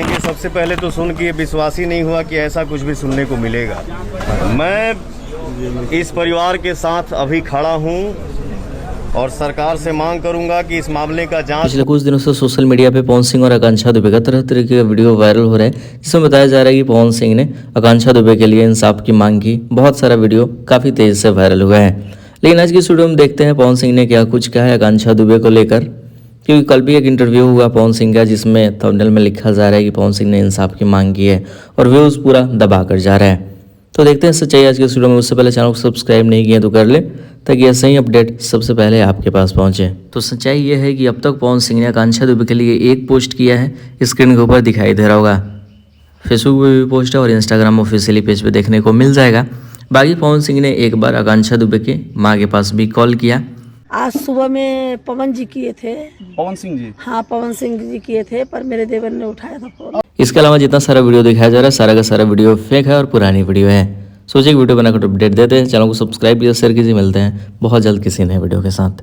सबसे पहले तो सुन के विश्वास ही नहीं हुआ कि ऐसा कुछ भी सुनने को मिलेगा। मैं इस परिवार के साथ अभी खड़ा हूं और सरकार से मांग करूंगा कि इस मामले का जांच। पिछले कुछ दिनों से सोशल मीडिया पे पवन सिंह और आकांक्षा दुबे का तरह तरह के वीडियो वायरल हो रहे हैं, जिसमें बताया जा रहा है कि पवन सिंह ने आकांक्षा दुबे के लिए इंसाफ की मांग की। बहुत सारा वीडियो काफ़ी तेज़ी से वायरल हुआ है, लेकिन आज की इस वीडियो में देखते हैं पवन सिंह ने क्या कुछ कहा है आकांक्षा दुबे को लेकर, क्योंकि कल भी एक इंटरव्यू हुआ पवन सिंह का जिसमें थंबनेल में लिखा जा रहा है कि पवन सिंह ने इंसाफ की मांग की है और व्यूज़ पूरा दबा कर जा रहा है। तो देखते हैं सच्चाई आज के इस वीडियो में। उससे पहले चैनल को सब्सक्राइब नहीं किया तो कर ले, ताकि ऐसे ही अपडेट सबसे पहले आपके पास पहुंचे। तो सच्चाई ये है कि अब तक पवन सिंह ने आकांक्षा दुबे के लिए एक पोस्ट किया है, स्क्रीन के ऊपर दिखाई दे रहा होगा। फेसबुक पे भी पोस्ट है और इंस्टाग्राम ऑफिशियली पेज पे देखने को मिल जाएगा। बाकी पवन सिंह ने एक बार आकांक्षा दुबे के माँ के पास भी कॉल किया। आज सुबह में पवन जी किए थे। पवन सिंह जी? हाँ, पवन सिंह जी किए थे, पर मेरे देवर ने उठाया था फोन। इसके अलावा जितना सारा वीडियो दिखाया जा रहा है सारा का सारा वीडियो फेक है और पुरानी वीडियो है। सोचिए वीडियो बनाकर अपडेट देते हैं। चैनल को सब्सक्राइब कीजिए, शेयर कीजिए। मिलते हैं बहुत जल्द किसी नए वीडियो के साथ।